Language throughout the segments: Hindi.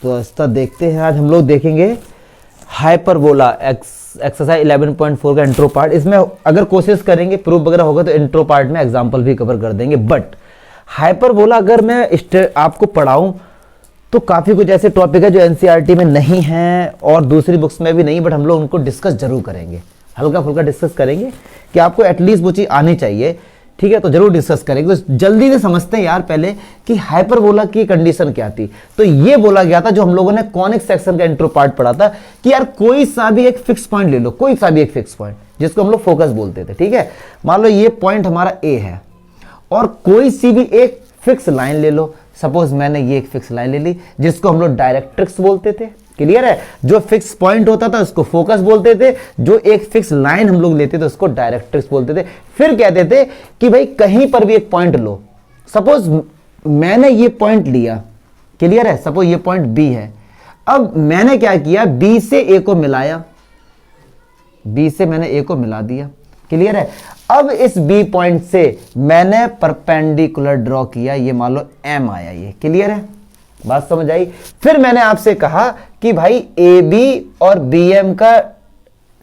तो रास्ता देखते हैं। आज हम लोग देखेंगे हाइपरबोला एक्सरसाइज 11.4 का इंट्रो पार्ट। इसमें अगर कोशिश करेंगे प्रूफ वगैरह होगा तो इंट्रो पार्ट में एग्जांपल भी कवर कर देंगे। बट हाइपरबोला अगर मैं आपको पढ़ाऊं तो काफ़ी कुछ ऐसे टॉपिक है जो एनसीईआरटी में नहीं है और दूसरी बुक्स में भी नहीं, बट हम लोग उनको डिस्कस जरूर करेंगे, हल्का फुल्का डिस्कस करेंगे कि आपको एटलीस्ट वो चीज़ आनी चाहिए। ठीक है, तो जरूर डिस्कस करेंगे। तो जल्दी से समझते हैं यार पहले कि हाइपरबोला की कंडीशन क्या थी। तो ये बोला गया था जो हम लोगों ने कॉनिक सेक्शन का इंट्रो पार्ट पढ़ा था कि यार कोई सा भी एक फिक्स पॉइंट ले लो, कोई सा भी एक फिक्स पॉइंट जिसको हम लोग फोकस बोलते थे। ठीक है, मान लो ये पॉइंट हमारा ए है और कोई सी भी एक फिक्स लाइन ले लो। सपोज मैंने ये एक फिक्स लाइन ले ली जिसको हम लोग डायरेक्ट्रिक्स बोलते थे। क्लियर है, जो फिक्स पॉइंट होता था उसको फोकस बोलते थे, जो एक फिक्स लाइन हम लोग लेते थे उसको डायरेक्ट्रिक्स बोलते थे। फिर कहते थे कि भाई कहीं पर भी एक पॉइंट लो। सपोज मैंने ये पॉइंट लिया, क्लियर है, सपोज ये पॉइंट बी है। अब मैंने क्या किया, बी से ए को मिलाया, बी से मैंने ए को मिला दिया। क्लियर है, अब इस बी पॉइंट से मैंने परपेंडिकुलर ड्रॉ किया, ये मान लो एम आया ये। क्लियर है, बात समझ आई। फिर मैंने आपसे कहा कि भाई ए बी और बी एम का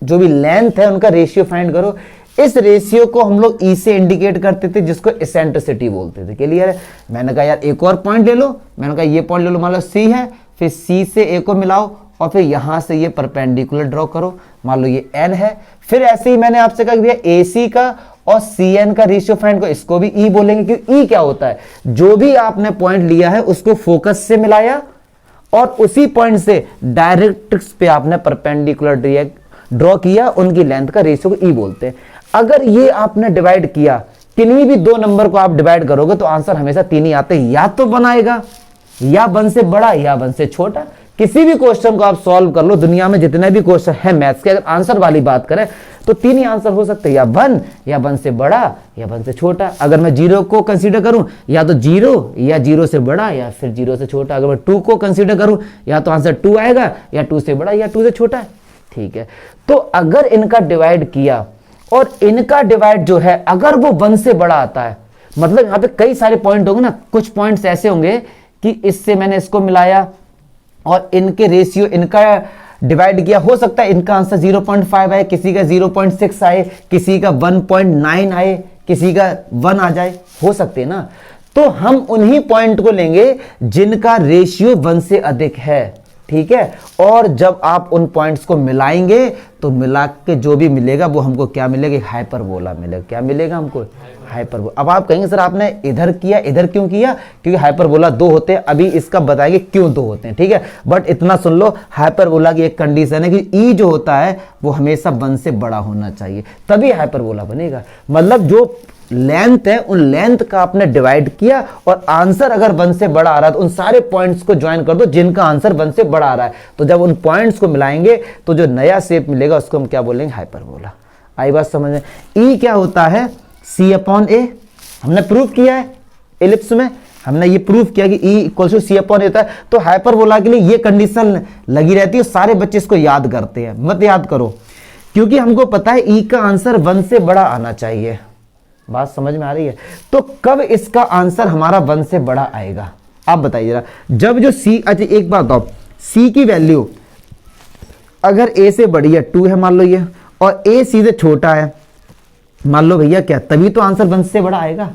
जो भी लेंथ है उनका रेशियो फाइंड करो। इस रेशियो को हम लोग ई से इंडिकेट करते थे जिसको एसेंट्रिसिटी बोलते थे। क्लियर है, मैंने कहा यार एक और पॉइंट ले लो, मैंने कहा ये पॉइंट ले लो, मान लो सी है, फिर सी से ए को मिलाओ और फिर यहां से ये परपेंडिकुलर ड्रॉ करो, मान लो ये एन है। फिर ऐसे ही मैंने आपसे कहा कि भैया ए सी का और सी एन का रेशियो फाइंड करो, इसको भी ई बोलेंगे क्योंकि ई क्या होता है, जो भी आपने पॉइंट लिया है उसको फोकस से मिलाया और उसी पॉइंट से डायरेक्ट्रिक्स पे आपने परपेंडिकुलर ड्रॉ किया, उनकी लेंथ का रेशियो को ई बोलते हैं। अगर ये आपने डिवाइड किया, किन्हीं भी दो नंबर को आप डिवाइड करोगे तो आंसर हमेशा तीन ही आते हैं, या तो वन आएगा या वन से बड़ा या वन से छोटा। किसी भी क्वेश्चन को आप सॉल्व कर लो, दुनिया में जितने भी क्वेश्चन है मैथ्स के, अगर आंसर वाली बात करें तो तीन ही आंसर हो सकते हैं, या वन से बड़ा या वन से छोटा। अगर मैं जीरो को कंसीडर करूं, या तो जीरो या जीरो से बड़ा या फिर जीरो से छोटा। अगर मैं टू को कंसीडर करूं, या तो आंसर टू आएगा या टू से बड़ा या टू से छोटा। ठीक है, तो अगर इनका डिवाइड किया और इनका डिवाइड जो है अगर वो वन से बड़ा आता है, मतलब यहां पे कई सारे पॉइंट होंगे ना, कुछ पॉइंट्स ऐसे होंगे कि इससे मैंने इसको मिलाया और इनके रेशियो इनका डिवाइड किया, हो सकता है इनका आंसर 0.5 आए, किसी का 0.6 आए, किसी का 1.9 आए, किसी का 1 आ जाए, हो सकते हैं ना। तो हम उन्हीं पॉइंट को लेंगे जिनका रेशियो 1 से अधिक है। ठीक है, और जब आप उन पॉइंट्स को मिलाएंगे तो मिला के जो भी मिलेगा वो हमको क्या मिलेगा, हाइपरबोला मिलेगा। क्या मिलेगा हमको, हाइपरबोला। अब आप कहेंगे सर आपने इधर किया, इधर क्यों किया, क्योंकि हाइपरबोला दो होते हैं, अभी इसका बताएंगे क्यों दो होते हैं। ठीक है, बट इतना सुन लो, हाइपरबोला की एक कंडीशन है कि ई जो होता है वो हमेशा वन से बड़ा होना चाहिए, तभी हाइपरबोला बनेगा। मतलब जो लेंथ है उन लेंथ का आपने डिवाइड किया और आंसर अगर वन से बड़ा आ रहा है तो उन सारे पॉइंट्स को ज्वाइन कर दो जिनका आंसर वन से बड़ा आ रहा है। तो जब उन पॉइंट्स को मिलाएंगे तो जो नया शेप मिलेगा उसको हम क्या बोलेंगे, हाइपरबोला। आई बात समझ में। ई क्या होता है, सी अपॉन ए, हमने प्रूफ किया है एलिप्स में, हमने ये प्रूफ किया कि e equal to c upon a होता है। तो हाइपरबोला के लिए ये कंडीशन लगी रहती है, सारे बच्चे इसको याद करते हैं। मत याद करो क्योंकि हमको पता है ई का आंसर वन से बड़ा आना चाहिए। बात समझ में आ रही है। तो कब इसका आंसर हमारा वन से बड़ा आएगा, आप बताइए जरा। जब जो सी, अच्छा एक बात बताओ, सी की वैल्यू अगर ए से बड़ी है, 2 है मान लो ये, और ए सी से छोटा है मान लो भैया, क्या तभी तो आंसर वन से बड़ा आएगा।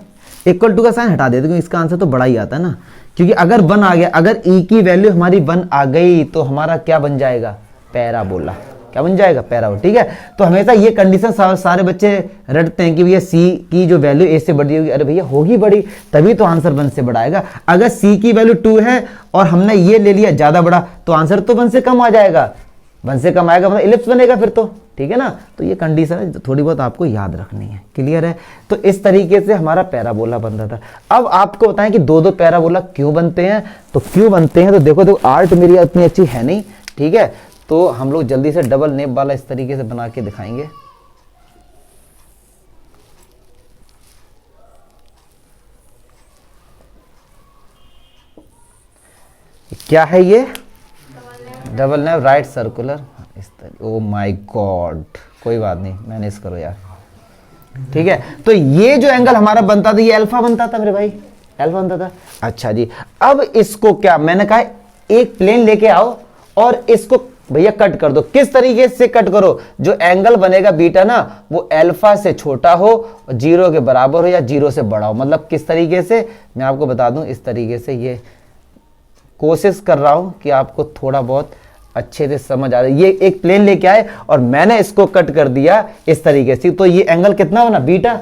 इक्वल टू का साइन हटा देते क्योंकि इसका आंसर तो बड़ा ही आता है ना, क्योंकि अगर वन आ गया, अगर ई की वैल्यू हमारी वन आ गई तो हमारा क्या बन जाएगा, पैराबोला। क्या बन जाएगा, पैराबोला। ठीक है, तो हमेशा ये कंडीशन सारे बच्चे रटते हैं कि भैया सी की जो वैल्यू ए से बड़ी होगी, अरे भैया होगी बड़ी तभी तो आंसर वन से बड़ा आएगा। अगर सी की वैल्यू 2 है और हमने ये ले लिया ज्यादा बड़ा तो आंसर तो वन से कम आ जाएगा, वन से कम आएगा मतलब इलिप्स बनेगा फिर तो। ठीक है ना, तो ये कंडीशन है थोड़ी बहुत आपको याद रखनी है। क्लियर है, तो इस तरीके से हमारा पैराबोला बन रहा था। अब आपको बताएं कि दो पैराबोला क्यों बनते हैं। तो क्यों बनते हैं, तो देखो आर्ट मेरी इतनी अच्छी है नहीं। ठीक है, तो हम लोग जल्दी से डबल नेप वाला इस तरीके से बना के दिखाएंगे। क्या है ये, डबल नेप राइट सर्कुलर इस तरह। ओ माय गॉड, कोई बात नहीं, मैनेज करो यार। ठीक है, तो ये जो एंगल हमारा बनता था ये अल्फा बनता था मेरे भाई, अल्फा बनता था। अच्छा जी, अब इसको क्या मैंने कहा एक प्लेन लेके आओ और इसको भैया कट कर दो। किस तरीके से कट करो? जो एंगल बनेगा बीटा ना, वो अल्फा से छोटा हो, 0 के बराबर हो या 0 से बड़ा हो। मतलब किस तरीके से, मैं आपको बता दूं, इस तरीके से। ये कोशिश कर रहा हूं कि आपको थोड़ा बहुत अच्छे से समझ आ रहा है। ये एक प्लेन लेके आए और मैंने इसको कट कर दिया इस तरीके से, तो ये एंगल कितना बना? बीटा।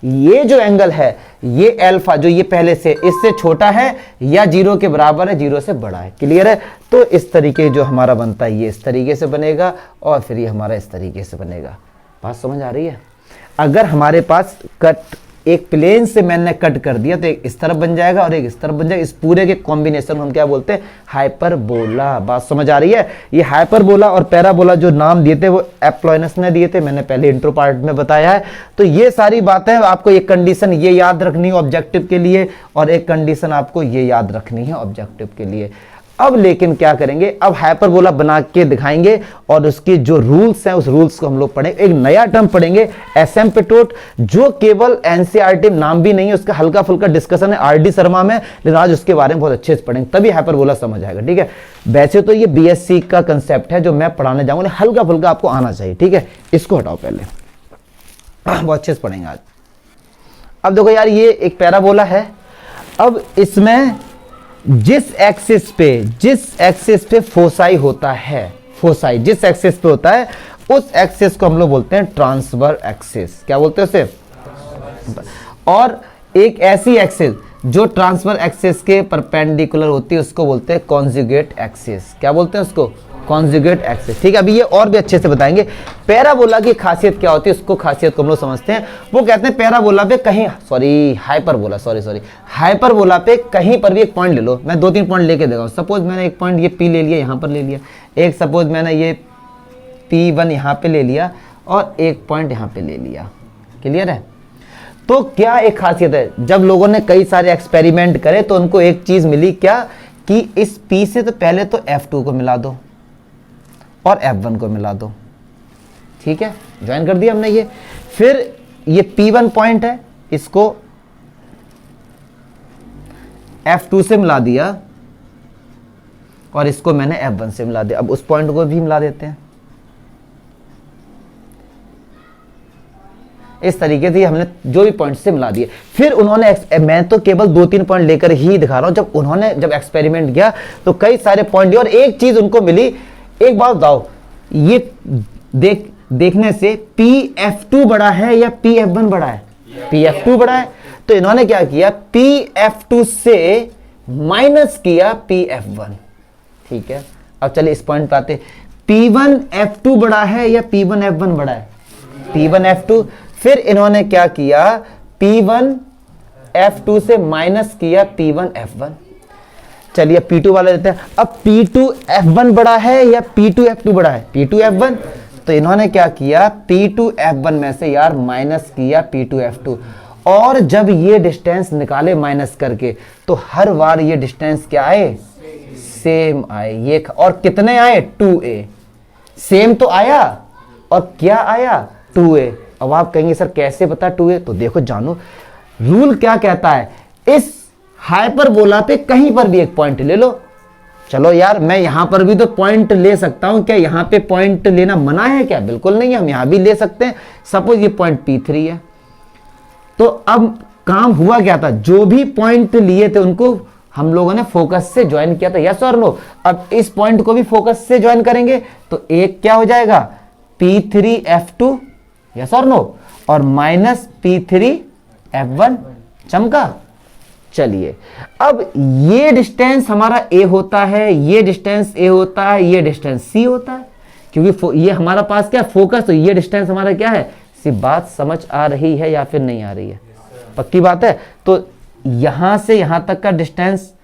ये जो एंगल है, ये अल्फा जो ये पहले से इससे छोटा है या 0 के बराबर है, 0 से बड़ा है। क्लियर है? तो इस तरीके जो हमारा बनता है, ये इस तरीके से बनेगा और फिर ये हमारा इस तरीके से बनेगा। बात समझ आ रही है? अगर हमारे पास कट एक प्लेन से मैंने कट कर दिया तो एक इस तरफ बन जाएगा और एक इस तरफ बन जाएगा। इस पूरे के कॉम्बिनेशन हम क्या बोलते हैं? हाइपरबोला। बात समझ आ रही है? ये हाइपरबोला और पैराबोला जो नाम दिए थे वो एप्लॉयनस ने दिए थे, मैंने पहले इंट्रो पार्ट में बताया है। तो ये सारी बातें आपको, एक कंडीशन ये याद रखनी है ऑब्जेक्टिव के लिए और एक कंडीशन आपको ये याद रखनी है ऑब्जेक्टिव के लिए। अब लेकिन क्या करेंगे, अब हाइपरबोला बना के दिखाएंगे और उसके जो रूल्स हैं उस रूल्स को हम लोग पढ़ेंगे। एक नया टर्म पढ़ेंगे एसिम्पटोट, जो केवल एनसीईआरटी नाम भी नहीं है, उसका हल्का फुल्का डिस्कशन है आरडी शर्मा में, लेकिन आज उसके बारे में बहुत अच्छे से पढ़ेंगे, तभी हाइपरबोला समझ आएगा। ठीक है? वैसे तो ये बीएससी का कंसेप्ट है जो मैं पढ़ाने जाऊंगा, हल्का फुल्का आपको आना चाहिए। ठीक है? इसको हटाओ पहले, बहुत अच्छे से पढ़ेंगे आज। अब देखो यार, ये एक पैराबोला है। अब इसमें जिस एक्सिस पे फोसाई होता है, फोसाई जिस एक्सिस पे होता है, उस एक्सिस को हम लोग बोलते हैं ट्रांसफर एक्सिस। क्या बोलते हैं उसे? और एक ऐसी एक्सिस जो ट्रांसफर एक्सिस के परपेंडिकुलर होती है उसको बोलते हैं कॉन्जुगेट एक्सिस। क्या बोलते हैं उसको? Conjugate axis. ठीक है? अभी ये और भी अच्छे से बताएंगे। पैराबोला की खासियत क्या होती है, उसको खासियत को हम लोग समझते हैं। वो कहते हैं पैराबोला पे कहीं, हाइपरबोला पे कहीं पर भी एक पॉइंट ले लो। मैं 2-3 पॉइंट लेके देगा। सपोज मैंने एक पॉइंट ये P ले लिया, यहाँ पर ले लिया। एक सपोज मैंने ये P1 यहाँ पे ले लिया और एक पॉइंट यहाँ पे ले लिया। क्लियर है? तो क्या एक खासियत है, जब लोगों ने कई सारे एक्सपेरिमेंट करे तो उनको एक चीज मिली, क्या कि इस P से तो पहले तो F2 को मिला दो और F1 को मिला दो। ठीक है? ज्वाइन कर दिया हमने ये। फिर ये P1 पॉइंट है, इसको F2 से मिला दिया और इसको मैंने F1 से मिला दिया। अब उस पॉइंट को भी मिला देते हैं। इस तरीके से हमने जो भी पॉइंट से मिला दिए। फिर उन्होंने, मैं तो केवल 2-3 पॉइंट लेकर ही दिखा रहा हूं, जब एक्सपेरिमेंट किया तो कई सारे पॉइंट दिए और एक चीज उनको मिली। एक बात बताओ, ये देखने से PF2 बड़ा है या PF1 बड़ा है? PF2 बड़ा है। तो इन्होंने क्या किया, PF2 से माइनस किया PF1। ठीक है? अब चलिए इस पॉइंट पे आते। P1F2 बड़ा है या P1F1 बड़ा है? P1F2। फिर इन्होंने क्या किया, P1F2 से माइनस किया P1F1। चलिए P2 वाला लेते हैं। अब P2F1 बड़ा है या P2F2 बड़ा है? P2F1। तो इन्होंने क्या किया, P2F1 में से यार माइनस किया P2F2। और जब ये डिस्टेंस निकाले माइनस करके तो हर बार ये डिस्टेंस क्या आए? सेम आए। ये और कितने आए? 2a। सेम तो आया और क्या आया? 2a। अब आप कहेंगे सर कैसे पता 2a? तो देखो जानो, रूल क्या कहता है, इस हाइपरबोला पे कहीं पर भी एक पॉइंट ले लो। चलो यार, मैं यहां पर भी तो पॉइंट ले सकता हूं, क्या यहां पे पॉइंट लेना मना है क्या? बिल्कुल नहीं है, हम यहां भी ले सकते हैं। सपोज ये पॉइंट P3 है। तो अब काम हुआ क्या था, जो भी पॉइंट लिए थे उनको हम लोगों ने फोकस से ज्वाइन किया था। यस और नो? अब इस पॉइंट को भी फोकस से ज्वाइन करेंगे तो एक क्या हो जाएगा, P3F2। यस और नो? और माइनस P3F1। चमका? चलिए, अब ये डिस्टेंस हमारा A होता है, ये डिस्टेंस A होता है, ये डिस्टेंस C होता है, क्योंकि ये हमारा पास क्या फोकस, तो ये डिस्टेंस हमारा क्या है। सिर्फ बात समझ आ रही है या फिर नहीं आ रही है? पक्की बात है। तो यहां से यहां तक का डिस्टेंस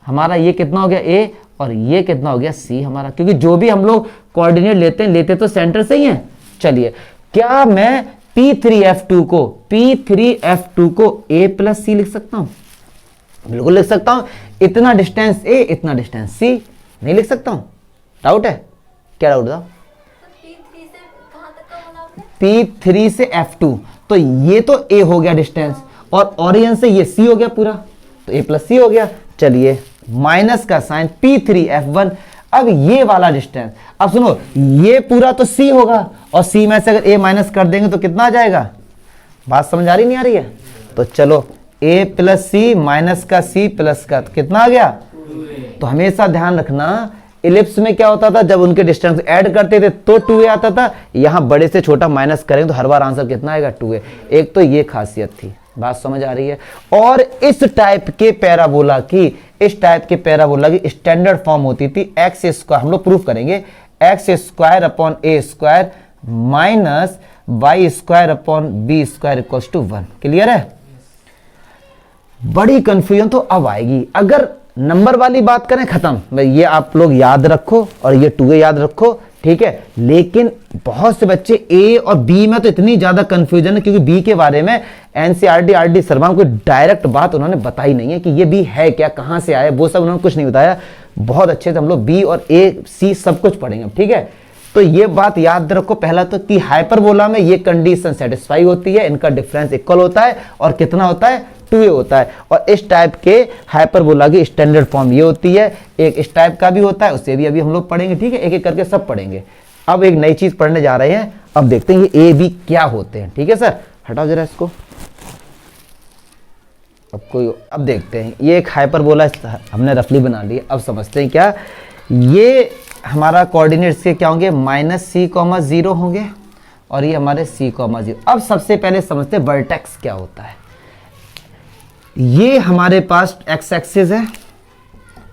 हमारा ये कितना हो गया A, और ये कितना हो गया C हमारा, क्योंकि जो भी हम लोग कोऑर्डिनेट लेते तो सेंटर से ही है। चलिए, क्या मैं P3F2 को A प्लस C लिख सकता हूं? बिल्कुल लिख सकता हूं। इतना डिस्टेंस A, इतना डिस्टेंस C। नहीं लिख सकता हूं? डाउट है? क्या डाउट था? P3 से F2, तो ये तो A हो गया डिस्टेंस, और ओरिजिन से ये C हो गया पूरा, तो A प्लस C हो गया। चलिए माइनस का साइन P3F1। अब ये वाला डिस्टेंस, अब सुनो, ये पूरा तो C होगा और C में से अगर A माइनस कर देंगे तो कितना आ जाएगा? बात समझ आ रही नहीं आ रही है? तो चलो A प्लस C माइनस का C प्लस का, तो कितना आ गया? तो हमेशा ध्यान रखना, इलिप्स में क्या होता था, जब उनके डिस्टेंस ऐड करते थे तो 2a आता था, यहां बड़े से छोटा माइनस करेंगे तो हर बार आंसर कितना आएगा? 2a। एक तो ये खासियत थी, बात समझ आ रही है? और इस टाइप के पैराबोला की स्टैंडर्ड फॉर्म होती थी एक्स स्क्वायर, हम लोग प्रूफ करेंगे, x square upon a square minus y square upon b square equals to 1। Clear है? बड़ी कंफ्यूजन तो अब आएगी। अगर नंबर वाली बात करें, खत्म, ये आप लोग याद रखो और ये 2a याद रखो, ठीक है। लेकिन बहुत से बच्चे ए और बी में तो इतनी ज्यादा कंफ्यूजन है, क्योंकि बी के बारे में एनसीईआरटी आरडी शर्मा को डायरेक्ट बात उन्होंने बताई नहीं है कि ये बी है क्या, कहां से आया, वो सब उन्होंने कुछ नहीं बताया। बहुत अच्छे से हम लोग बी और ए सी सब कुछ पढ़ेंगे, ठीक है। तो ये बात याद रखो पहला तो, कि हाइपरबोला में ये कंडीशन सेटिस्फाई होती है, इनका डिफरेंस इक्वल होता है और कितना होता है? 2a होता है। और इस टाइप के हाइपरबोला की स्टैंडर्ड फॉर्म ये होती है। एक इस टाइप का भी होता है, उससे भी अभी हम लोग पढ़ेंगे, ठीक है, एक एक करके सब पढ़ेंगे। अब एक नई चीज पढ़ने जा रहे हैं, अब देखते हैं ये ए बी क्या होते हैं, ठीक है सर। हटाओ जरा इसको, अब देखते हैं। ये एक हाइपरबोला हमने रफली बना लिया, अब समझते हैं क्या ये हमारा कोऑर्डिनेट्स के क्या होंगे? -c,0 होंगे और ये हमारे c,0। अब सबसे पहले समझते हैं वर्टेक्स क्या होता है। ये हमारे पास एक्स एक्सिस है,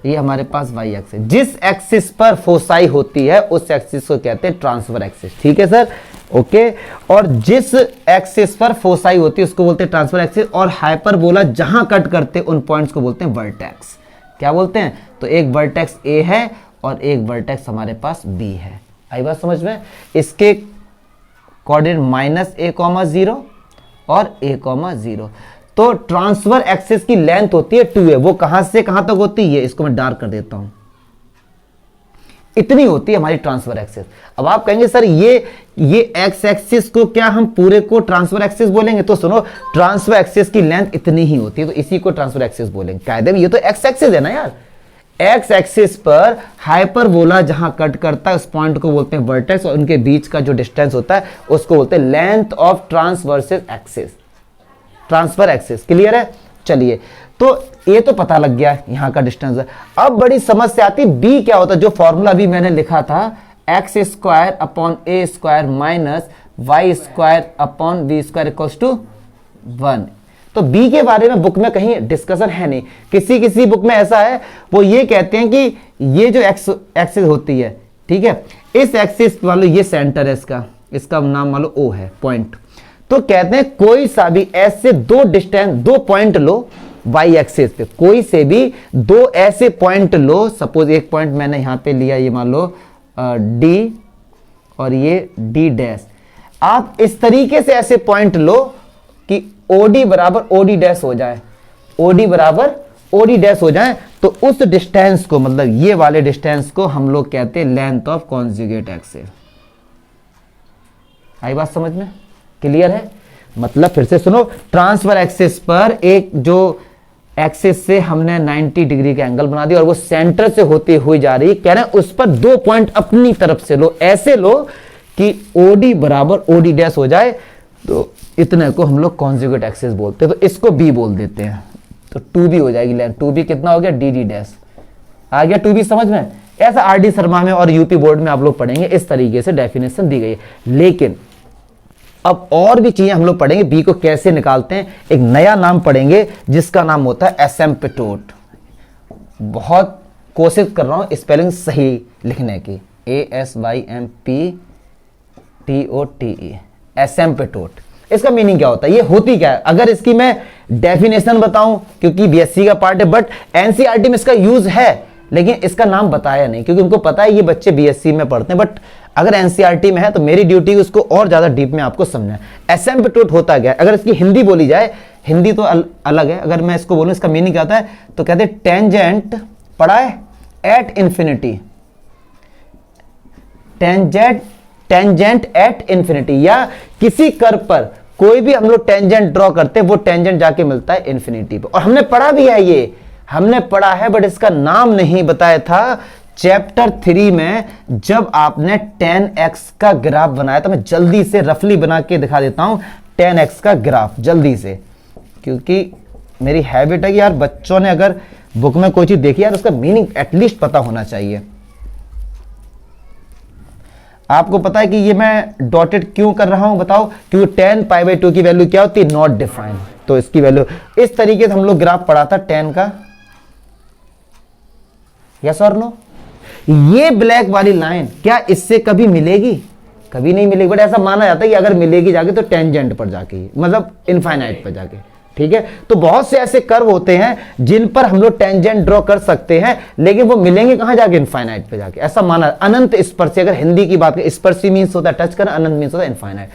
ये हमारे पास वाई एक्सिस। जिस एक्सिस पर फोसाई होती है उस एक्सिस को कहते हैं ट्रांसफर एक्सिस, ठीक है सर, ओके। और जिस एक्सिस पर फोसाई होती है उसको बोलते हैं ट्रांसफर एक्सिस। और हाइपरबोला जहां कट करते हैं उन पॉइंट्स को बोलते हैं वर्टेक्स। क्या बोलते हैं? तो एक वर्टेक्स ए है और एक वर्टेक्स हमारे पास बी है। आई बात समझ में? इसके कोऑर्डिनेट -a,0 और a,0। तो ट्रांसफर एक्सिस की लेंथ होती है 2a। वो कहां से कहां तक होती है? इसको मैं डार्क कर देता हूं, इतनी होती है हमारी ट्रांसफर एक्सिस। अब आप कहेंगे सर ये एक्स एक्सिस को क्या हम पूरे को ट्रांसफर एक्सिस बोलेंगे? तो सुनो, ट्रांसफर एक्सिस की लेंथ इतनी ही होती है, तो इसी को ट्रांसफर एक्सिस बोलेंगे। कायदे में ये तो एक्स एक्सिस है ना यार। एक्स एक्सिस पर हाइपरबोला जहां कट करता है उस पॉइंट को बोलते हैं वर्टेक्स, और उनके बीच का जो डिस्टेंस होता है उसको बोलते हैं length of transverse axis, transfer axis. Clear है? चलिए, तो ये तो पता लग गया यहां का डिस्टेंस है। अब बड़ी समस्या आती, बी क्या होता है? जो फॉर्मूला अभी मैंने लिखा था, x square upon a square minus y square upon b square equals to 1। तो बी के बारे में बुक में कहीं डिस्कशन है नहीं। किसी बुक में ऐसा है, वो ये कहते हैं कि ये जो एक्सिस होती है, ठीक है, इस एक्सिस वालों ये सेंटर है, इसका नाम मान लो ओ है, पॉइंट। तो कहते हैं कोई सा भी ऐसे दो पॉइंट लो वाई एक्सिस पे, कोई से भी दो ऐसे पॉइंट लो। सपोज एक पॉइंट मैंने यहां पे लिया, ये मान लो डी और ये डी डैश। आप इस तरीके से ऐसे पॉइंट लो कि ओडी बराबर ओडी डैश हो जाए, ओडी बराबर ओडी डैश हो जाए। तो उस डिस्टेंस को, मतलब ये वाले डिस्टेंस को हम लोग कहते हैं लेंथ ऑफ कॉन्जुगेट एक्सिस। आई बात समझ में? क्लियर है? मतलब फिर से सुनो, ट्रांसफर एक्सिस पर एक जो एक्सिस से हमने 90 डिग्री का एंगल बना दिया और वो सेंटर से होती हुई जा रही, कह रहे हैं उस पर दो पॉइंट अपनी तरफ से लो, ऐसे लो कि ओडी बराबर ओडी डैश हो जाए। तो इतने को हम लोग कॉन्जुगेट एक्सिस बोलते हैं, तो इसको बी बोल देते हैं। तो 2b हो जाएगी लेंथ। 2b कितना हो गया? डी डी डैश आ गया। 2b समझ में? ऐसा आरडी शर्मा में और यूपी बोर्ड में आप लोग पढ़ेंगे, इस तरीके से डेफिनेशन दी गई है। लेकिन अब और भी चीजें हम लोग पढ़ेंगे, बी को कैसे निकालते हैं। एक नया नाम पढ़ेंगे जिसका नाम होता है एसिम्पटोट। बहुत कोशिश कर रहा हूं स्पेलिंग सही लिखने की, ASYMPTOTE, एसिम्पटोट। इसका मीनिंग क्या होता है? ये होती क्या है? अगर इसकी मैं डेफिनेशन बताऊं, क्योंकि बीएससी का पार्ट है, बट एनसीईआरटी में इसका यूज है, लेकिन इसका नाम बताया नहीं, क्योंकि उनको पता है ये बच्चे बीएससी में पढ़ते हैं। बट अगर एनसीईआरटी में है तो मेरी ड्यूटी उसको और ज्यादा डीप में आपको समझना है। एसिम्पटोट होता क्या है? अगर इसकी हिंदी बोली जाए, हिंदी तो अलग है, अगर मैं इसको बोलूं इसका मीनिंग क्या होता है, तो कहते हैं टेंजेंट, पढ़ा है, at infinity, tangent at infinity, या किसी कर्व पर कोई भी हम लोग टेंजेंट ड्रॉ करते हैं, वो टेंजेंट जाके मिलता है इंफिनिटी पे। और हमने पढ़ा भी है ये, हमने पढ़ा है बट इसका नाम नहीं बताया था चैप्टर 3 में, जब आपने 10x का ग्राफ बनाया था। मैं जल्दी से रफली बना के दिखा देता हूं 10x का ग्राफ जल्दी से, क्योंकि मेरी हैबिट है कि यार बच्चों ने अगर बुक में कोई चीज देखी यार उसका मीनिंग एटलीस्ट पता होना चाहिए। आपको पता है कि ये मैं डॉटेड क्यों कर रहा हूं बताओ, क्योंकि 10π/2 की वैल्यू क्या होती है, नॉट डिफाइंड, तो इसकी वैल्यू इस तरीके से हम लोग ग्राफ पढ़ा था 10 का। यस और नो? ये ब्लैक वाली लाइन क्या इससे कभी मिलेगी? कभी नहीं मिलेगी, बट ऐसा माना जाता है कि अगर मिलेगी जाके तो टेंजेंट पर जाके, मतलब इनफाइनाइट पर जाके, ठीक है। तो बहुत से ऐसे कर्व होते हैं जिन पर हम लोग टेंजेंट ड्रॉ कर सकते हैं, लेकिन वो मिलेंगे कहां जाके, इनफाइनाइट पे जाके। ऐसा माना अनंत स्पर्शी, अगर हिंदी की बात करें स्पर्शी मीन्स होता है टच करना, अनंत मीन्स होता है इनफाइनाइट।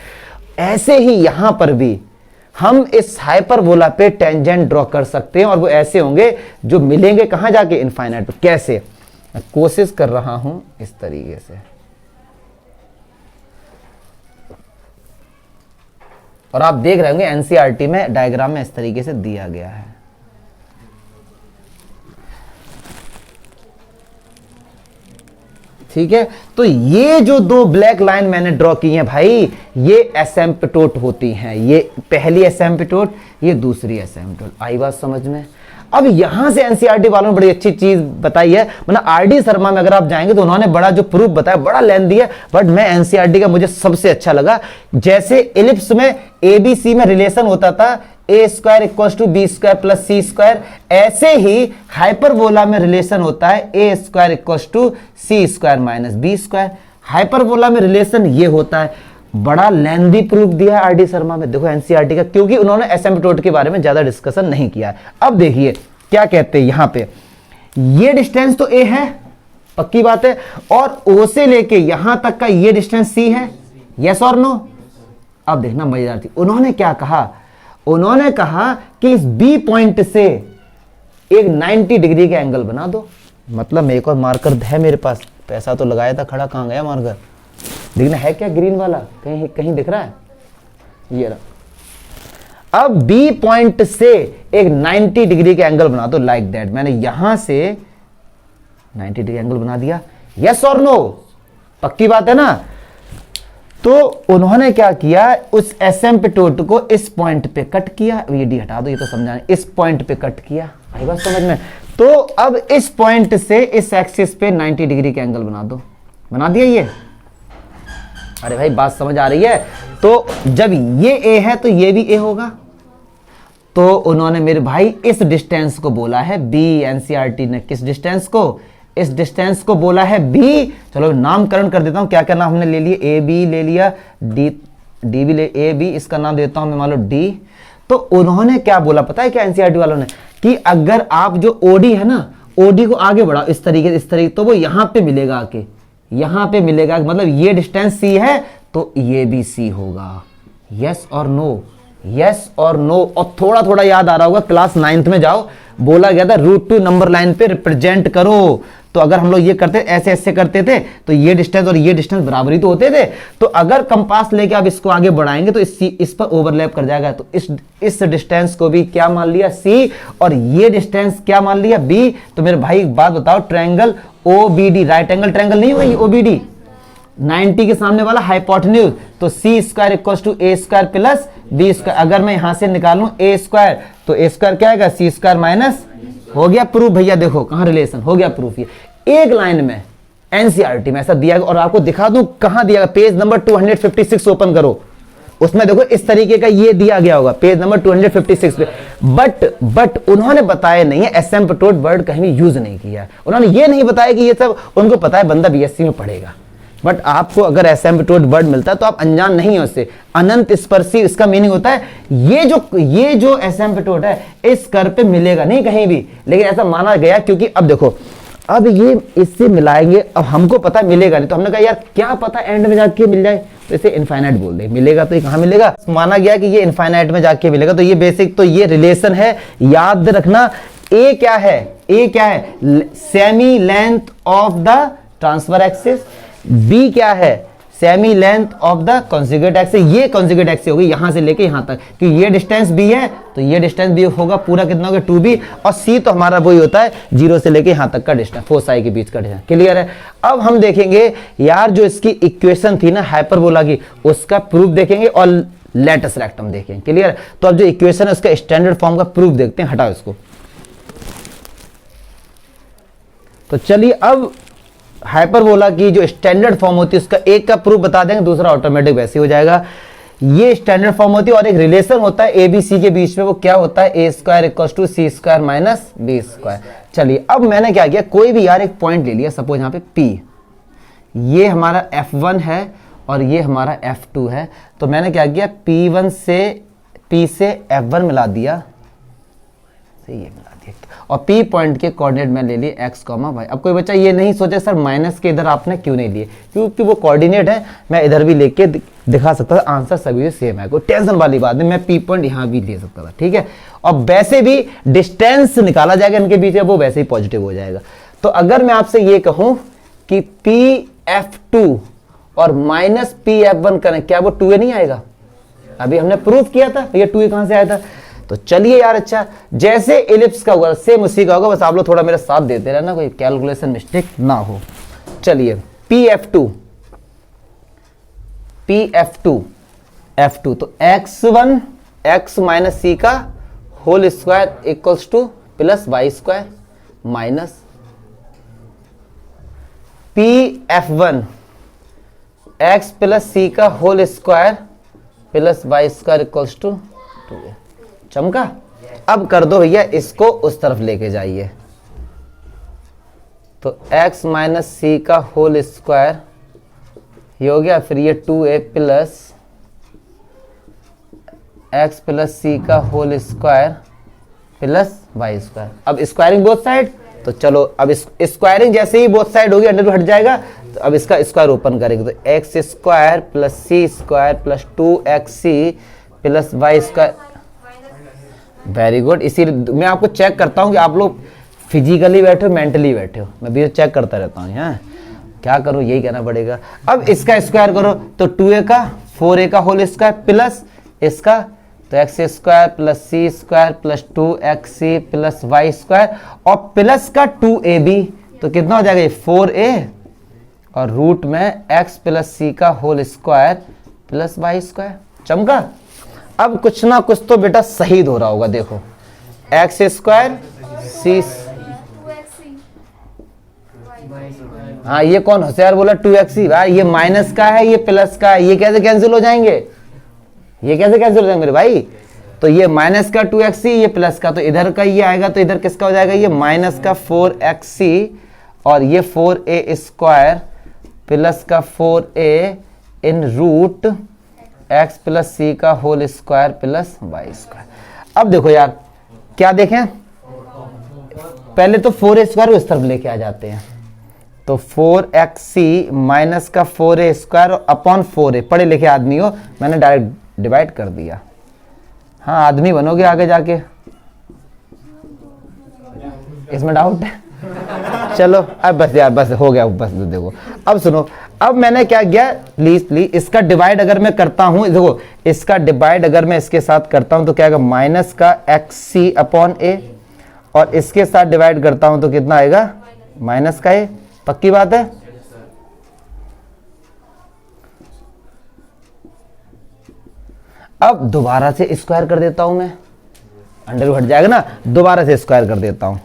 ऐसे ही यहां पर भी हम इस हाइपरबोला पे टेंजेंट ड्रॉ कर सकते हैं और वो ऐसे होंगे जो मिलेंगे कहां जाके, इनफाइनाइट पे। कैसे? मैं कोशिश कर रहा हूं इस तरीके से, और आप देख रहे होंगे एनसीईआरटी में डायग्राम में इस तरीके से दिया गया है। ठीक है, तो ये जो दो ब्लैक लाइन मैंने ड्रॉ की हैं भाई, ये एसिम्पटोट होती हैं। ये पहली एसिम्पटोट, ये दूसरी एसिम्पटोट। आई बात समझ में? अब यहां से एनसीईआरटी वालों ने बड़ी अच्छी चीज बताई है, मतलब आरडी शर्मा में अगर आप जाएंगे तो उन्होंने बड़ा जो प्रूफ बताया, बड़ा लेंथी है, बट मैं एनसीईआरटी का मुझे सबसे अच्छा लगा। जैसे इलिप्स में एबीसी में रिलेशन होता था a² = b² + c², ऐसे ही हाइपरबोला में रिलेशन होता है a² = c² - b²। हाइपरबोला में रिलेशन ये होता है। बड़ा लेंथी प्रूफ दिया है आरडी शर्मा में, देखो एनसीईआरटी का, क्योंकि उन्होंने एसिम्पटोट के बारे में ज्यादा डिस्कशन नहीं किया है। अब देखिए क्या कहते हैं यहां पे, ये डिस्टेंस तो ए है, पक्की बात है, और ओ से लेके यहां तक का ये डिस्टेंस सी है। यस और नो? अब देखना मजेदार थी, उन्होंने क्या कहा, उन्होंने कहा कि इस बी पॉइंट से एक 90 डिग्री का एंगल बना दो। मतलब एक और मार्कर है मेरे पास, पैसा तो लगाया था, खड़ा कहां गया मार्कर? देखना है क्या ग्रीन वाला, कहीं कहीं दिख रहा है? ये रहा। अब बी पॉइंट से एक 90 डिग्री का एंगल बना दो, लाइक दैट। मैंने यहां से 90 डिग्री एंगल बना दिया। यस और नो? पक्की बात है ना? तो उन्होंने क्या किया, उस एसिम्पटोट को इस पॉइंट पे कट किया। ये डी हटा दो, ये तो समझाने, इस पॉइंट पे कट किया। आई बात समझ में? तो अब इस पॉइंट से इस एक्सिस पे 90 डिग्री का एंगल बना दो। बना दिया ये? अरे भाई बात समझ आ रही है? तो जब ये ए है तो ये भी ए होगा। तो उन्होंने मेरे भाई इस डिस्टेंस को बोला है बी। एनसीईआरटी ने किस डिस्टेंस को? इस डिस्टेंस को बोला है बी। चलो नामकरण कर देता हूं, क्या क्या नाम हमने ले लिए, ए बी ले लिया, डी भी ले, ए बी इसका नाम देता हूं मैं, मान लो डी। तो उन्होंने क्या बोला पता है क्या एनसीईआरटी वालों ने, कि अगर आप जो ओडी है ना, ओडी को आगे बढ़ाओ इस तरीके, तो वो यहां पे मिलेगा आके, यहां पे मिलेगा, मतलब ये डिस्टेंस सी है तो ये भी सी होगा। यस और नो? यस और नो? और थोड़ा थोड़ा याद आ रहा होगा, क्लास 9th में जाओ, बोला गया था √2 नंबर लाइन पे रिप्रेजेंट करो। तो अगर हम लोग ये करते, ऐसे ऐसे करते थे, तो ये डिस्टेंस और ये डिस्टेंस बराबर ही तो होते थे। तो अगर कंपास लेके आप इसको आगे बढ़ाएंगे तो इस पर ओवरलैप कर जाएगा। तो इस डिस्टेंस को भी क्या मान लिया, सी, और ये डिस्टेंस क्या मान लिया, बी। तो मेरे भाई एक बात बताओ, triangle OBD, right angle triangle नहीं होगा ओबीडी, 90 के सामने वाला हाइपोटेन्यूज, तो c² = a² + b²। अगर मैं यहां से निकालूं a², तो a² क्या आएगा, c² माइनस, हो गया प्रूफ भैया। देखो कहां रिलेशन हो गया प्रूफ। ये एक लाइन में एनसीईआरटी में ऐसा दिया गया, और आपको दिखा दूं कहां दिया गया, पेज नंबर 256 ओपन करो, उसमें देखो इस तरीके का ये दिया गया होगा, पेज नंबर 256 पे। बट उन्होंने बताया नहीं है, एसिम्पटोट वर्ड कहीं भी यूज नहीं किया। उन्होंने ये नहीं बताया कि ये सब, उनको पता है बंदा बीएससी में पढ़ेगा, बट आपको अगर एसिम्पटोट वर्ड मिलता है तो आप अनजान नहीं हो उससे। अनंत स्पर्शी, इसका मीनिंग होता है ये जो एसिम्पटोट है इस कर्व पे मिलेगा नहीं कहीं भी, लेकिन ऐसा माना गया क्योंकि अब देखो, अब ये इससे मिलाएंगे, अब हमको पता मिलेगा नहीं, तो हमने कहा यार क्या पता एंड में जाके मिल जाए, तो इसे इनफाइनाइट बोल दे, मिलेगा तो ये कहां मिलेगा, माना गया कि ये इनफाइनाइट में जाके मिलेगा। तो ये बेसिक, तो ये रिलेशन है, याद रखना। ए क्या है, ए क्या है, semi length of the transfer axis. B क्या है, semi length of the conjugate axis, ये कॉन्जुगेट एक्सिस होगी यहां से लेके यहां तक, कि ये डिस्टेंस b है तो ये डिस्टेंस भी होगा पूरा कितना होगा 2b, और c तो हमारा वही होता है 0 से लेके यहां तक का डिस्टेंस, फोसाई के बीच का डिस्टेंस। क्लियर है। अब हम देखेंगे यार जो इसकी इक्वेशन थी ना हाइपरबोला की, उसका प्रूफ देखेंगे और लेटस रेक्टम देखेंगे। क्लियर है। तो अब जो इक्वेशन है उसका स्टैंडर्ड फॉर्म का प्रूफ देखते हैं, हटाओ इसको। तो चलिए अब हाइपरबोला की जो स्टैंडर्ड फॉर्म होती है उसका एक का प्रूफ बता देंगे, दूसरा ऑटोमेटिक वैसे हो जाएगा। ये स्टैंडर्ड फॉर्म होती है और एक रिलेशन होता है ए बी सी के बीच में, वो क्या होता है a square equal to c square minus b square. चलिए अब मैंने क्या किया, कोई भी यार एक पॉइंट ले लिया, सपोज यहाँ पे P, ये हमारा F1 है और ये हमारा F2 है। तो मैंने क्या किया, P1 से P से F1 मिला दिया, ये मिला दिया, और P पॉइंट के कोऑर्डिनेट में ले लिए x, y। अब कोई बच्चा ये नहीं सोचे सर माइनस के इधर आपने क्यों नहीं लिए, क्योंकि वो कोऑर्डिनेट है, मैं इधर भी लेके दिखा सकता था, आंसर सभी सेम है, कोई टेंशन वाली बात नहीं, मैं P पॉइंट यहाँ भी ले सकता था। ठीक है। और वैसे भी डिस्टेंस निकाला जाएगा इनके बीच में, वो वैसे ही पॉजिटिव हो जाएगा। तो अगर मैं आपसे ये कहूं कि PF2 और माइनस PF1 करें, क्या वो 2a नहीं आएगा? अभी हमने प्रूफ किया था, ये 2a कहां से आया था? तो चलिए यार, अच्छा जैसे एलिप्स का होगा सेम उसी का होगा, बस आप लोग थोड़ा मेरा साथ देते रहना, कोई कैलकुलेशन मिस्टेक ना हो। चलिए PF2 F2 तो x1 x माइनस सी का whole square equals to plus y square minus PF1 x plus c का whole square plus y square equals to 2a। चमका। अब कर दो भैया, इसको उस तरफ लेके जाइए, तो x माइनस सी का होल स्क्वायर ये हो गया, फिर ये 2a plus x plus c का whole square plus y square. अब स्क्वायरिंग बोथ साइड, तो चलो अब स्क्वायरिंग जैसे ही बोथ साइड होगी अंडर हट जाएगा, तो अब इसका स्क्वायर ओपन करेंगे, तो x square plus c square plus 2xc plus y square. Very good. इसी मैं आपको चेक करता हूँ कि आप लोग फिजिकली बैठे हो मेंटली बैठे हो, मैं भी चेक करता रहता हूँ। यहाँ क्या करूँ, यही कहना पड़ेगा। अब इसका स्क्वायर करो तो 2a का 4a का होल स्क्वायर प्लस इसका, तो x square plus c square plus 2xc plus y square, और प्लस का 2ab, तो कितना हो जाएगा ये 4a, और रूट में x प्लस सी का whole square plus y square. चमका। अब कुछ ना कुछ तो बेटा सही हो रहा होगा, देखो एक्स स्क्वायर सी, हाँ ये कौन होशियार बोला 2xc, भाई ये माइनस का है ये प्लस का है, ये कैसे कैंसिल हो जाएंगे, ये कैसे कैंसिल हो जाएंगे मेरे भाई? तो ये माइनस का 2xc, ये प्लस का, तो इधर का ये आएगा, तो इधर किसका हो जाएगा, ये माइनस का 4xc, और ये 4a स्क्वायर प्लस का 4a in root x plus c का whole square plus y square. अब देखो यार क्या देखें, पहले तो 4a स्क्वायर इस तरफ लेके आ जाते हैं, तो 4xc माइनस का 4a स्क्वायर अपॉन 4a, पढ़े लिखे आदमी हो, मैंने डायरेक्ट डिवाइड कर दिया। हाँ आदमी बनोगे आगे जाके, इसमें डाउट है? चलो अब बस यार, बस हो गया, बस देखो। अब सुनो, अब मैंने क्या किया, प्लीज इसका डिवाइड अगर मैं करता हूं, देखो इसका डिवाइड अगर मैं इसके साथ करता हूं तो क्या आएगा, माइनस का xc अपॉन a, और इसके साथ डिवाइड करता हूं तो कितना आएगा, माइनस का a। पक्की बात है? अब दोबारा से स्क्वायर कर देता हूं मैं, अंडर हट जाएगा ना, दोबारा से स्क्वायर कर देता हूं,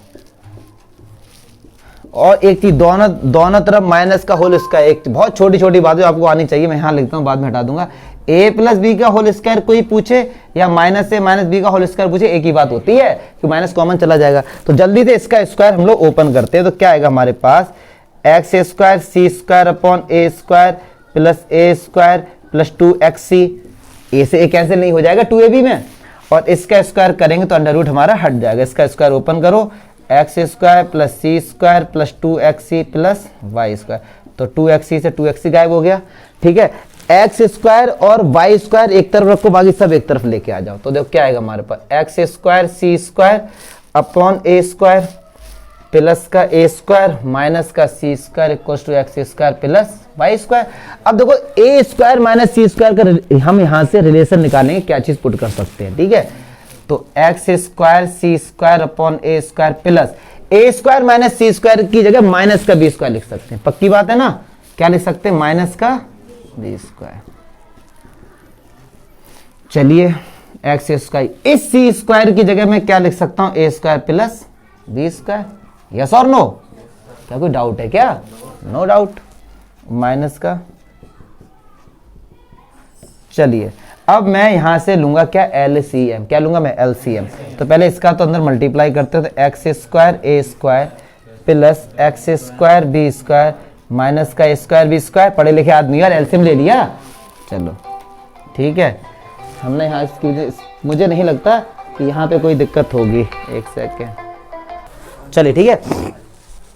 और एक चीज दोनों तरफ माइनस का होल स्क्वायर, एक बहुत छोटी छोटी बातें आपको आनी चाहिए, मैं यहां लिखता हूं बाद में हटा दूंगा। a प्लस बी का होल स्क्वायर कोई पूछे या माइनस से माइनस बी का होल स्क्वायर पूछे, एक ही बात होती है कि माइनस कॉमन चला जाएगा। तो जल्दी से इसका स्क्वायर हम लोग ओपन करते हैं, तो क्या आएगा हमारे पास, x square c square upon a square plus A square plus 2xc, ए से ए कैंसिल नहीं हो जाएगा 2ab में, और इसका स्क्वायर करेंगे तो अंडर रूट हमारा हट जाएगा। इसका स्क्वायर ओपन करो, x square plus c square plus 2xc plus y square, तो 2xc से 2xc गायब हो गया। ठीक है, एक्स स्क्वायर और वाई स्क्वायर एक तरफ रखो, बाकी सब एक तरफ लेके आ जाओ, तो देखो क्या आएगा हमारे पास, x square c square upon a square plus का ए स्क्वायर माइनस का c square equal to x square plus y square. अब देखो a square minus c square का हम यहां से रिलेशन निकालेंगे, क्या चीज पुट कर सकते हैं, ठीक है। तो x square c square upon a square plus A square minus c square की जगह माइनस का बी स्क्वायर लिख सकते हैं, पक्की बात है ना। क्या लिख सकते हैं, माइनस का बी स्क्वायर। चलिए एक्स स्क्वायर, इस सी स्क्वायर की जगह मैं क्या लिख सकता हूं, a square plus b square. Yes और नो, क्या कोई डाउट है क्या? No doubt. माइनस का, चलिए अब मैं यहां से लूंगा क्या, एलसीएम। क्या लूंगा मैं, एलसीएम। तो पहले इसका तो अंदर मल्टीप्लाई करते हैं, तो x square a square plus x square b square minus का ए स्क्वायर बी स्क्वायर। पढ़े लिखे आदमी यार, एलसीएम ले लिया, चलो ठीक है। हमने यहाँ इसकी, मुझे नहीं लगता कि यहाँ पे कोई दिक्कत होगी, एक सेकेंड। चलिए ठीक है,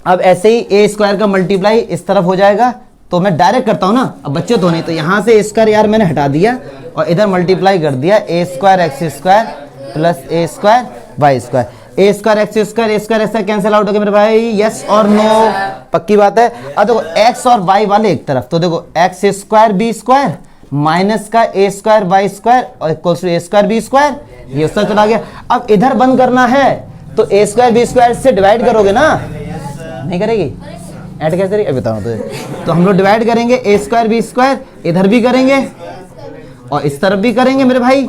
अब ऐसे ही ए स्क्वायर का मल्टीप्लाई इस तरफ हो जाएगा, तो मैं डायरेक्ट करता हूँ ना, अब बच्चे तो नहीं, तो यहाँ से ए स्क्वायर यार मैंने हटा दिया और इधर मल्टीप्लाई कर दिया, ए square x square plus A square y square. A square x square a square ऐसा कैंसिल आउट हो गया मेरे भाई, यस और नो, पक्की बात है। अब देखो एक्स और वाई वाले एक तरफ, तो देखो x square b square minus का ए स्क्वायर वाई स्क्वायर और equals to a square b square, ये उस तरह चला गया। अब इधर बंद करना है तो ए स्क्वायर बी स्क्वायर से डिवाइड करोगे ना, नहीं करेगी, ऐड कैसे करेगी बताओ तुझे। तो हम लोग डिवाइड करेंगे, ए स्क्वायर बी स्क्वायर इधर भी करेंगे और इस तरफ भी करेंगे मेरे भाई,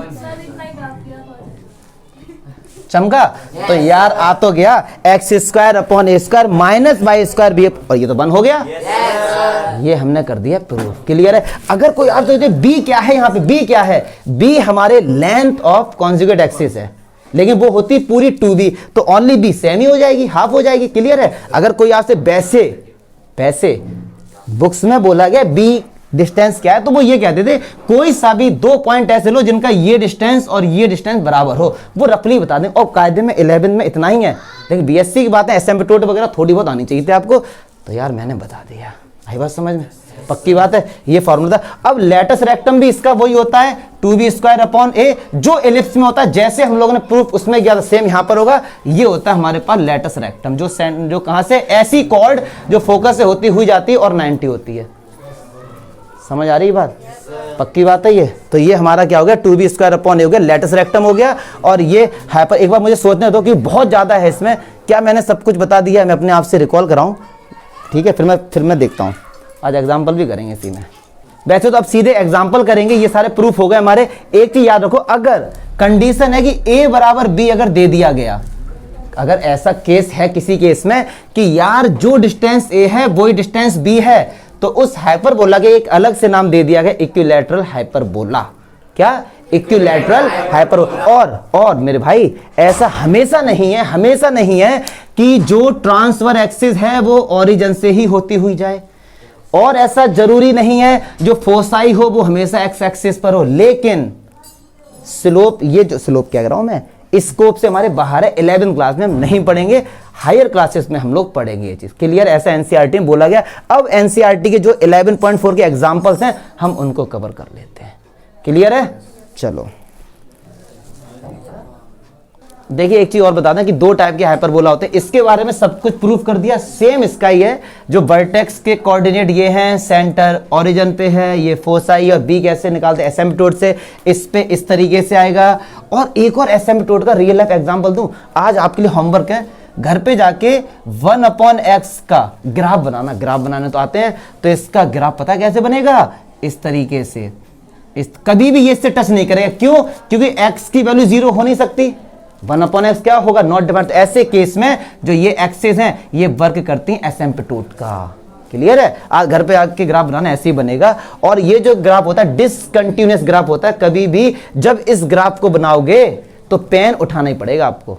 चमका। तो यार आ तो गया x square upon a square minus y square b, और ये तो बन हो गया, ये हमने कर दिया प्रूफ। क्लियर है। अगर कोई आप सोचे बी क्या है, यहाँ पे बी क्या है, बी हमारे लेंथ ऑफ कॉन्जुगेट एक्सिस है, लेकिन वो होती पूरी 2b, तो ओनली बी सेम ही हो जाएगी, हाफ हो जाएगी। क्लियर है। अगर कोई आपसे वैसे बुक्स में बोला गया बी डिस्टेंस क्या है, तो वो ये कहते थे कोई सा भी 2 पॉइंट ऐसे लो जिनका ये डिस्टेंस और ये डिस्टेंस बराबर हो, वो रफली बता दें। और कायदे में 11 में इतना ही है, लेकिन बीएससी की बात है, एसिम्पटोट वगैरह थोड़ी बहुत आनी चाहिए थी आपको, तो यार मैंने बता दिया। आई बात समझ में, पक्की बात है, ये फॉर्मूला था। अब लेटस रेक्टम भी इसका वही होता है, 2b स्क्वायर अपॉन ए, जो एलिप्स में होता है, जैसे हम लोगों ने प्रूफ उसमें किया था सेम यहां पर होगा। ये होता है हमारे पास लेटस रेक्टम, जो कहां से, ऐसी कॉर्ड जो फोकस से होती हुई जाती है और 90 होती है। समझ आ रही बात, पक्की बात है ये। तो ये हमारा क्या हो गया, 2b स्क्वायर अपॉन ए हो गया, लेटस रेक्टम हो गया। और ये हाइपर, एक बार मुझे सोचने दो कि बहुत ज्यादा है इसमें, क्या मैंने सब कुछ बता दिया है, मैं अपने आप से रिकॉल कराऊं, ठीक है। फिर मैं देखता हूं, आज एग्जाम्पल भी करेंगे इसी में। वैसे तो अब सीधे एग्जाम्पल करेंगे, ये सारे प्रूफ हो गए हमारे। एक चीज याद रखो, अगर कंडीशन है कि ए बराबर बी अगर दे दिया गया, अगर ऐसा केस है किसी केस में कि यार जो डिस्टेंस ए है वही डिस्टेंस बी है, तो उस हाइपरबोला के एक अलग से नाम दे दिया गया, इक्विलैटरल हाइपरबोला। क्या, इक्विलैटरल हाइपरबोला। और मेरे भाई ऐसा हमेशा नहीं है कि जो ट्रांसफर एक्सिस है वो ओरिजिन से ही होती हुई जाए, और ऐसा जरूरी नहीं है जो फोसाई हो वो हमेशा एक्स एक्सिस पर हो। लेकिन स्लोप, ये जो स्लोप क्या कर रहा हूं मैं, स्कोप से हमारे बाहर है, 11th क्लास में हम नहीं पढ़ेंगे, हायर क्लासेस में हम लोग पढ़ेंगे ये चीज। क्लियर, ऐसा एनसीईआरटी में बोला गया। अब एनसीईआरटी के जो 11.4 के एग्जांपल्स हैं हम उनको कवर कर लेते हैं। क्लियर है, चलो देखिए एक चीज और बता दें कि 2 टाइप के हाइपरबोला होते हैं, इसके बारे में सब कुछ प्रूफ कर दिया। सेम इसका ही है, जो वर्टेक्स के कोऑर्डिनेट ये हैं, सेंटर ओरिजिन पे है, ये फोसाई, और बी कैसे निकालते हैं, एसिम्पटोट से, इस पे इस तरीके से आएगा। और एक और एसिम्पटोट का रियल लाइफ एग्जांपल दूं, आज आपके लिए होमवर्क है, घर पे जाके 1/x का ग्राफ बनाना। ग्राफ बनाने तो आते हैं, तो इसका ग्राफ पता कैसे बनेगा, इस तरीके से। कभी भी ये इससे टच नहीं करेगा, क्यों, क्योंकि x की वैल्यू 0 हो नहीं सकती। 1/x क्या होगा, नॉट डिफाइंड। तो ऐसे केस में जो ये एक्सेस हैं ये वर्क करती हैं एसिम्पटोट का। क्लियर है। आज घर पे आके ग्राफ बनाना ऐसे ही बनेगा। और ये जो ग्राफ होता है डिसकंटिन्यूअस ग्राफ होता है, कभी भी जब इस ग्राफ को बनाओगे तो पेन उठाना ही पड़ेगा आपको।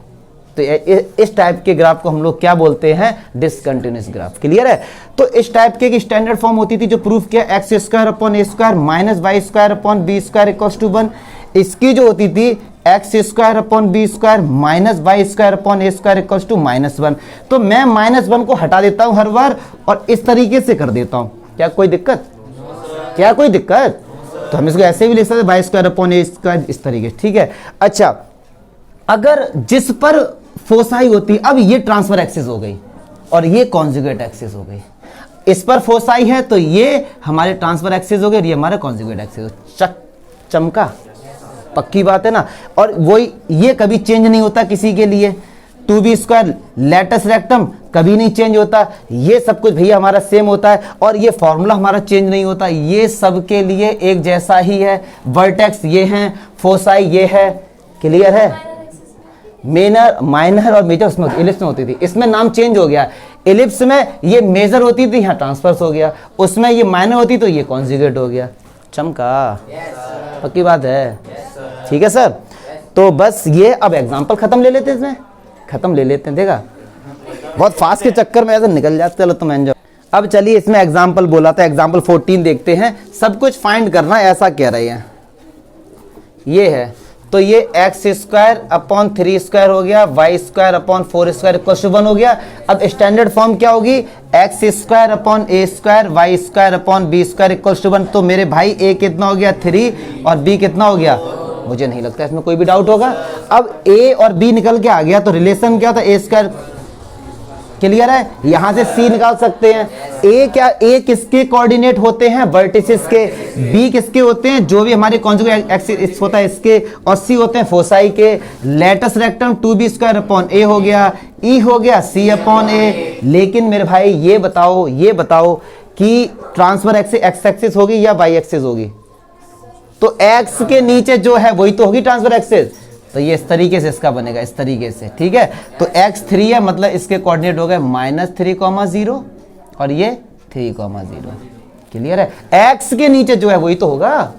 तो इस टाइप के ग्राफ को हम लोग क्या बोलते हैं, डिसकंटिन्यूअस ग्राफ। क्लियर है। तो इस टाइप के स्टैंडर्ड फॉर्म होती थी जो प्रूफ किया, x square upon a square minus y square upon b square equals to 1। इसकी जो होती थी x square upon b square minus y square upon a square equals to -1। तो मैं -1 को हटा देता हूं हर बार और इस तरीके से कर देता हूं। क्या कोई दिक्कत, क्या कोई दिक्कत? तो हम इसको ऐसे भी लिख सकते हैं, Y square upon a square, इस तरीके से। ठीक है। अच्छा, अगर जिस पर फोसाई होती, अब ये ट्रांसफर एक्सिस हो गई, और ये कॉन्जुगेट एक्सिस हो गई। इस पर फोसाई है तो ये हमारे ट्रांसफर एक्सिस हो गए, ये हमारे कॉन्जुगेट एक्सिस। चमका, पक्की बात है ना। और वही ये कभी चेंज नहीं होता किसी के लिए। 2b² लेटस रेक्टम कभी नहीं चेंज होता। ये सब कुछ भैया हमारा सेम होता है और ये फॉर्मूला हमारा चेंज नहीं होता। ये सब के लिए एक जैसा ही है। वर्टेक्स ये हैं, फोसाई ये है। क्लियर है? माइनर और मेजर उसमें इलिप्स में होती थी, इसमें नाम चेंज हो गया। इलिप्स में ये मेजर होती थी, यहाँ ट्रांसफर्स हो गया। उसमें ये माइनर होती तो ये कॉन्जुगेट हो गया। चमका, पक्की बात है। ठीक है सर। तो बस ये अब एग्जांपल खत्म ले लेते हैं, इसमें खत्म ले लेते हैं। देखा बहुत फास्ट के चक्कर में ऐसे निकल जाते। चलो तुम एंजॉय। अब चलिए इसमें एग्जांपल बोला था, एग्जांपल 14 देखते हैं। सब कुछ फाइंड करना ऐसा कह रहे हैं। ये है तो ये x² अपॉन 3² हो गया, y² अपॉन 4² इक्वल टू 1 हो गया। अब स्टैंडर्ड फॉर्म क्या होगी? x² upon a² y² upon b² equal to 1। तो मेरे भाई a कितना हो गया? 3 और b कितना हो गया? मुझे नहीं लगता इसमें कोई भी डाउट होगा। अब a और b निकल के आ गया तो रिलेशन क्या था? a²। क्लियर है? यहां से c निकाल सकते हैं। a किसके कोऑर्डिनेट होते हैं? वर्टिसेस के। b किसके होते हैं? जो भी हमारे कॉन्जुगेट एक्सिस होता है इसके। और c होते हैं फोसाई के। Latus rectum 2b² upon a हो गया, e हो गया c अपॉन a। लेकिन मेरे भाई ये बताओ कि ट्रांसफर एक्स एक्सिस होगी या y एक्सिस होगी? तो x के नीचे जो है वही तो होगी ट्रांसफर एक्सिस। तो ये इस तरीके से इसका बनेगा, इस तरीके से। ठीक है, तो x3 है, मतलब इसके कोऑर्डिनेट हो गए -3,0 और ये 3,0। क्लियर है? x के नीचे जो है वही तो होगा।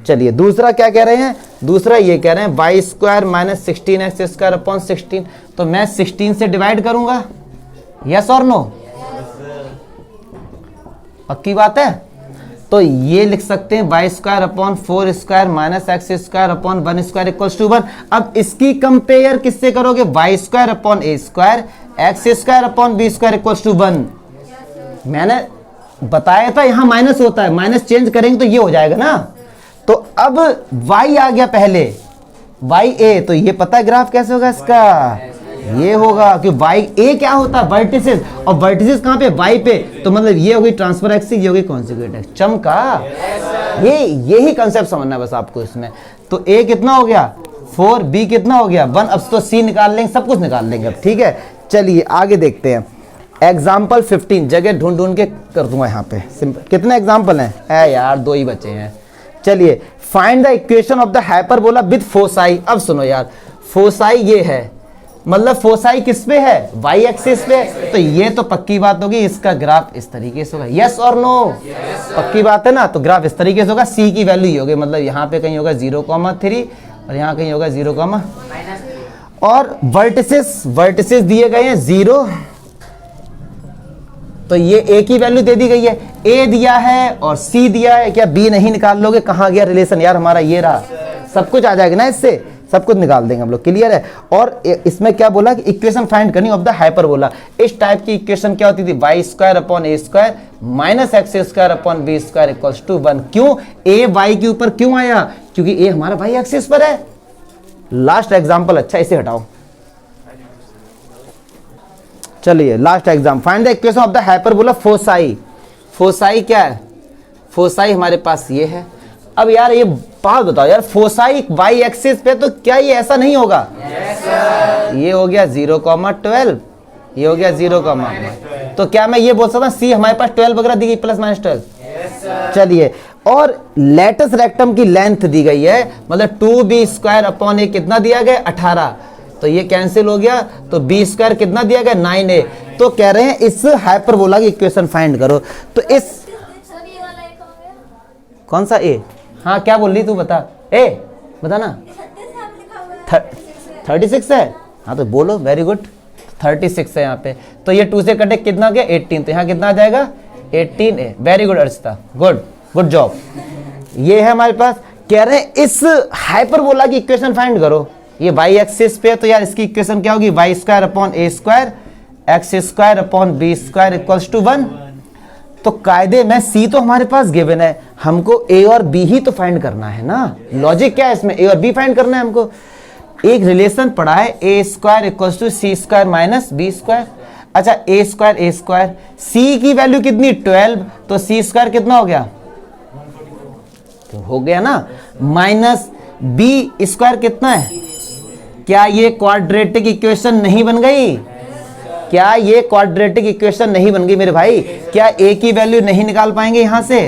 चलिए दूसरा क्या कह रहे हैं? दूसरा ये कह रहे हैं y² - 16x² अपॉन 16। तो मैं 16 से डिवाइड करूंगा, यस और नो? पक्की बात है। तो ये लिख सकते हैं y² upon 4² minus x² upon 1² equals to 1। अब इसकी कंपेयर किससे करोगे? y² upon a², x² upon b² equals to 1। मैंने बताया था यहां माइनस होता है, माइनस चेंज करेंगे तो ये हो जाएगा ना। तो अब y आ गया पहले, ya। तो ये पता है ग्राफ कैसे होगा इसका? ये होगा कि a क्या होता है? वर्टिसेस। और वर्टिसेस कहां पे? y पे। तो मतलब ये होगी ट्रांसफर एक्सिस, ये होगी कॉन्जुगेट एक्सिस। चमका। यही कंसेप्ट समझना है बस आपको इसमें। तो a कितना हो गया? 4, b कितना हो गया? 1। अब तो c निकाल लेंगे, सब कुछ निकाल लेंगे अब। ठीक है, चलिए आगे देखते हैं। एग्जाम्पल 15 जगह ढूंढ के कर दूंगा यहाँ पे। सिंपल। कितने एग्जाम्पल हैं? यार 2 ही बचे हैं। चलिए, find the equation of the hyperbola with foci. अब सुनो यार, फोसाई ये है, मतलब फोसाई किस पे है? y एक्सिस पे। तो ये तो पक्की बात होगी, इसका ग्राफ इस तरीके से होगा। यस और नो? पक्की बात है ना। तो ग्राफ इस तरीके से होगा, c की वैल्यू ही होगी, मतलब यहाँ पे कहीं होगा 0,3 और यहाँ कहीं होगा 0, और वर्टिसेस दिए गए हैं 0। तो ये a की वैल्यू दे दी गई है, a दिया है और c दिया है। क्या b नहीं निकाल लोगे? कहाँ गया रिलेशन यार हमारा? ये रहा, सब कुछ आ जाएगा ना, इससे सब कुछ निकाल देंगे हम लोग। क्लियर है? और इसमें क्या बोला कि इक्वेशन फाइंड करनी ऑफ द हाइपरबोला। इस टाइप की इक्वेशन क्या होती थी? y² upon a² minus x² upon b² equals to 1। क्यों? a y के ऊपर क्यों आया? क्योंकि a हमारा y एक्सिस पर है। लास्ट एग्जांपल, अच्छा इसे हटाओ। चलिए last exam, find the equation of the hyperbola foci. Foci क्या है? फोसाई हमारे पास ये है। अब यार ये बात बताओ यार, फोसाई y एक्सिस पे, तो क्या ये ऐसा नहीं होगा? ये हो गया 0,12, ये हो गया 0, तो क्या मैं ये बोल सकता हूँ c हमारे पास 12 वगैरह दी गई +-12? चलिए, और लेटस रेक्टम की लेंथ दी गई है, मतलब 2b² अपॉन a कितना दिया गया? 18। तो ये कैंसिल हो गया, तो b² कितना दिया गया? 9a। तो कह रहे हैं इस हाइपरबोला की इक्वेशन फाइंड करो। तो इस कौन सा a? हाँ क्या बोल रही तू? बता ए, बता ना। 36 है? हाँ तो बोलो, वेरी गुड, 36 है यहाँ पे। तो ये 2 से कटे कितना गया? 18। तो यहाँ कितना आ जाएगा? 18a। Very good Archita, good job. ये है हमारे पास। कह रहे हैं इस हाइपरबोला की इक्वेशन फाइंड करो। ये y एक्सिस पे, तो यार इसकी इक्वेशन क्या होगी? y² upon a², x² upon b² equals to 1। तो कायदे में c तो हमारे पास गिवन है, हमको a और b ही तो फाइंड करना है ना। लॉजिक क्या है इसमें? a और b फाइंड करना है हमको। एक रिलेशन पढ़ा है a² equals to c² minus b²। अच्छा ए स्क्वायर, सी की वैल्यू कितनी 12, तो सी स्क्वायर कितना हो गया, तो हो गया ना, माइनस बी स्क्वायर कितना है। क्या ये क्वाड्रेटिक इक्वेशन नहीं बन गई, क्या ये क्वाड्रेटिक इक्वेशन नहीं बन गई मेरे भाई। क्या ए की वैल्यू नहीं निकाल पाएंगे यहां से,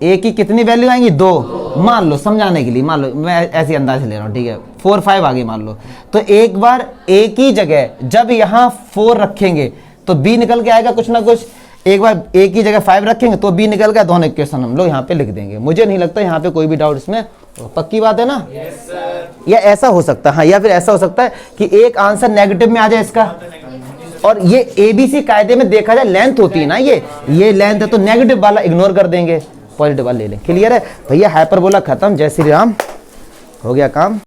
ए की कितनी वैल्यू आएंगी 2, मान लो समझाने के लिए, मान लो मैं ऐसे अंदाज ले रहा हूं, ठीक है 4 5 आगे मान लो, तो एक बार ए की जगह जब यहां 4 रखेंगे तो बी निकल के आएगा कुछ ना कुछ, एक बार ए की जगह 5 रखेंगे तो बी निकल गया, दोनों इक्वेशन हम लोग यहाँ पे लिख देंगे। मुझे नहीं लगता यहाँ पे कोई भी डाउट इसमें, पक्की बात है ना। या ऐसा हो सकता है, हाँ, या फिर ऐसा हो सकता है कि एक आंसर नेगेटिव में आ जाए इसका, और ये एबीसी कायदे में देखा जाए लेंथ होती है ना, ये लेंथ है तो नेगेटिव वाला इग्नोर कर देंगे, पॉजिटिव वाला ले लें। क्लियर है भैया, हाइपरबोला खत्म, जय श्री राम, हो गया काम।